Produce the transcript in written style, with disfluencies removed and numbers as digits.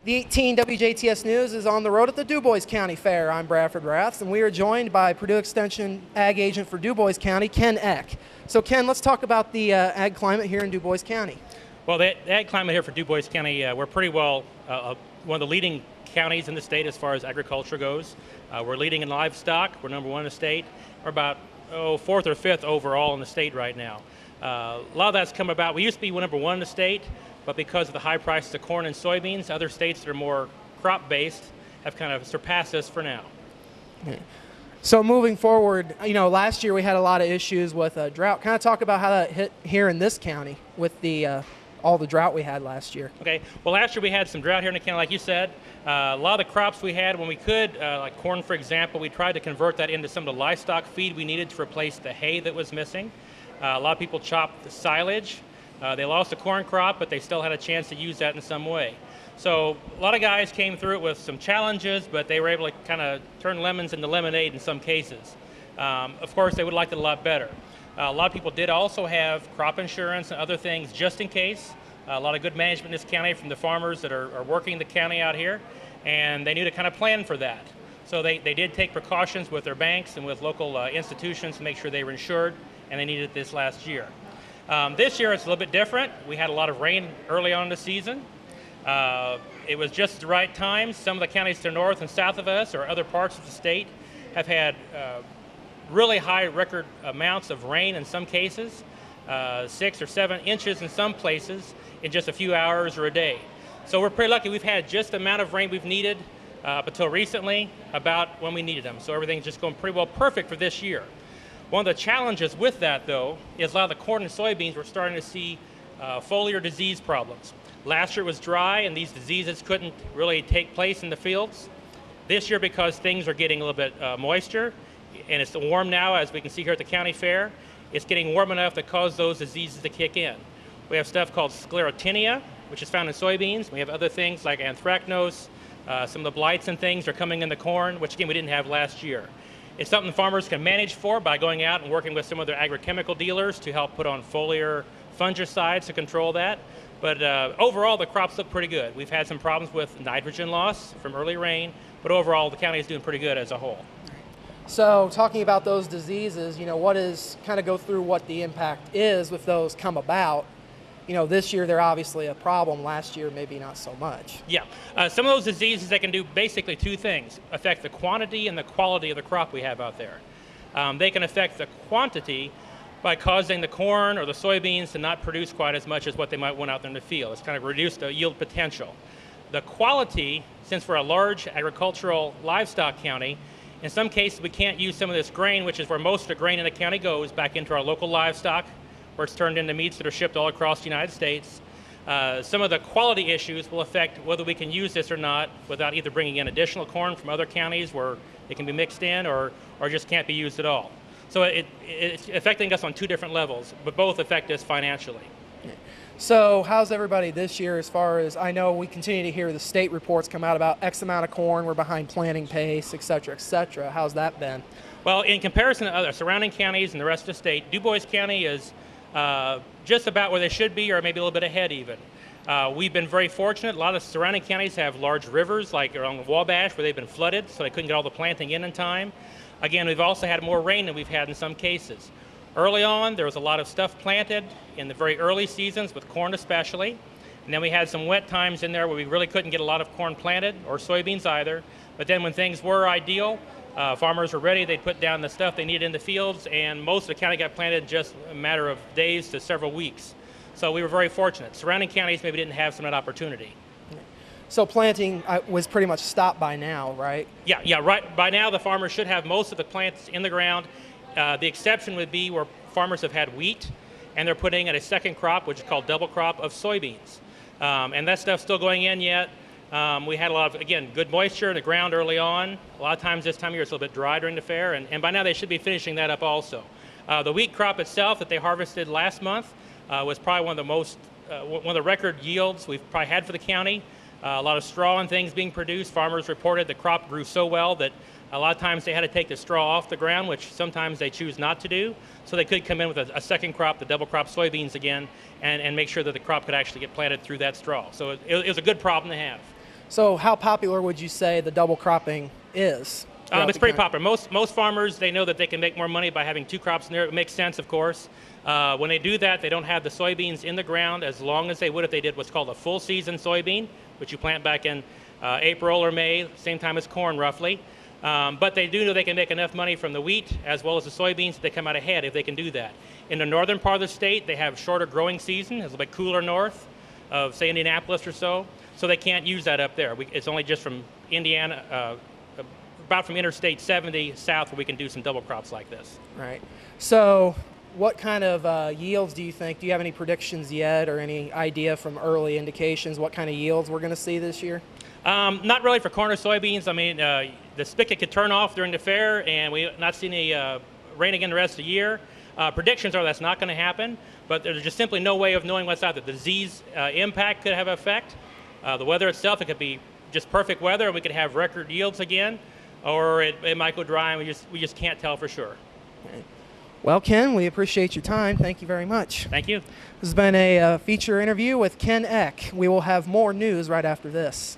The 18 WJTS News is on the road at the Dubois County Fair. I'm Bradford Raths, and we are joined by Purdue Extension Ag Agent for Dubois County, Ken Eck. So Ken, let's talk about the ag climate here in Dubois County. Well, the ag climate here for Dubois County, we're pretty well one of the leading counties in the state as far as agriculture goes. We're leading in livestock. We're number one in the state. We're about fourth or fifth overall in the state right now. A lot of that's come about. We used to be number one in the state, but because of the high prices of corn and soybeans, other states that are more crop-based have kind of surpassed us for now. Okay. So moving forward, last year we had a lot of issues with drought. Kind of talk about how that hit here in this county with the all the drought we had last year. Okay. Well, last year we had some drought here in the county, like you said. A lot of the crops we had, when we could, like corn, for example, we tried to convert that into some of the livestock feed we needed to replace the hay that was missing. A lot of people chopped the silage. They lost the corn crop, but they still had a chance to use that in some way. So a lot of guys came through it with some challenges, but they were able to kind of turn lemons into lemonade in some cases. Of course, they would like it a lot better. A lot of people did also have crop insurance and other things just in case. A lot of good management in this county from the farmers that are working the county out here, and they knew to kind of plan for that. So they did take precautions with their banks and with local institutions to make sure they were insured, and they needed it this last year. This year it's a little bit different. We had a lot of rain early on in the season. It was just the right time. Some of the counties to the north and south of us or other parts of the state have had really high record amounts of rain in some cases, 6 or 7 inches in some places in just a few hours or a day. So we're pretty lucky. We've had just the amount of rain we've needed up until recently, about when we needed them. So everything's just going pretty well perfect for this year. One of the challenges with that, though, is a lot of the corn and soybeans, we're starting to see foliar disease problems. Last year it was dry, and these diseases couldn't really take place in the fields. This year, because things are getting a little bit moisture, and it's warm now, as we can see here at the county fair, it's getting warm enough to cause those diseases to kick in. We have stuff called sclerotinia, which is found in soybeans. We have other things like anthracnose. Some of the blights and things are coming in the corn, which again we didn't have last year. It's something farmers can manage for by going out and working with some of their agrochemical dealers to help put on foliar fungicides to control that. But overall, the crops look pretty good. We've had some problems with nitrogen loss from early rain, but overall, the county is doing pretty good as a whole. So talking about those diseases, kind of go through what the impact is if those come about. This year they're obviously a problem. Last year, maybe not so much. Yeah. Some of those diseases, they can do basically two things: affect the quantity and the quality of the crop we have out there. They can affect the quantity by causing the corn or the soybeans to not produce quite as much as what they might want out there in the field. It's kind of reduced the yield potential. The quality, since we're a large agricultural livestock county, in some cases we can't use some of this grain, which is where most of the grain in the county goes, back into our local livestock, where it's turned into meats that are shipped all across the United States. Some of the quality issues will affect whether we can use this or not without either bringing in additional corn from other counties where it can be mixed in or just can't be used at all. So it's affecting us on two different levels, but both affect us financially. So how's everybody this year as far as, I know we continue to hear the state reports come out about X amount of corn, we're behind planting pace, et cetera, et cetera. How's that been? Well, in comparison to other surrounding counties and the rest of the state, Dubois County is just about where they should be, or maybe a little bit ahead even. We've been very fortunate. A lot of surrounding counties have large rivers, like along the Wabash, where they've been flooded, so they couldn't get all the planting in time. Again, we've also had more rain than we've had in some cases. Early on, there was a lot of stuff planted in the very early seasons, with corn especially. And then we had some wet times in there where we really couldn't get a lot of corn planted, or soybeans either. But then when things were ideal, farmers were ready, they'd put down the stuff they needed in the fields, and most of the county got planted in just a matter of days to several weeks. So we were very fortunate. Surrounding counties maybe didn't have some of that opportunity. So planting was pretty much stopped by now, right? Yeah, right. By now the farmers should have most of the plants in the ground. The exception would be where farmers have had wheat, and they're putting in a second crop, which is called double crop of soybeans. And that stuff's still going in yet. We had a lot of, again, good moisture in the ground early on. A lot of times this time of year it's a little bit dry during the fair, and by now they should be finishing that up also. The wheat crop itself that they harvested last month was probably one of the record yields we've probably had for the county. A lot of straw and things being produced. Farmers reported the crop grew so well that a lot of times they had to take the straw off the ground, which sometimes they choose not to do. So they could come in with a second crop, the double crop soybeans again, and make sure that the crop could actually get planted through that straw. So it was a good problem to have. So how popular would you say the double cropping is? It's pretty popular. Most farmers, they know that they can make more money by having 2 crops in there. It makes sense, of course. When they do that, they don't have the soybeans in the ground as long as they would if they did what's called a full season soybean, which you plant back in April or May, same time as corn roughly. But they do know they can make enough money from the wheat as well as the soybeans that they come out ahead if they can do that. In the northern part of the state, they have shorter growing season. It's a little bit cooler north of, say, Indianapolis or so they can't use that up there. It's only just from Indiana, about from Interstate 70 south where we can do some double crops like this. Right. So what kind of yields do you think? Do you have any predictions yet or any idea from early indications what kind of yields we're going to see this year? Not really for corn or soybeans. I mean, the spigot could turn off during the fair and we not see any rain again the rest of the year. Predictions are that's not going to happen, but there's just simply no way of knowing what's out there. The disease impact could have an effect. The weather itself, it could be just perfect weather and we could have record yields again, or it might go dry and we just can't tell for sure. Well, Ken, we appreciate your time. Thank you very much. Thank you. This has been a feature interview with Ken Eck. We will have more news right after this.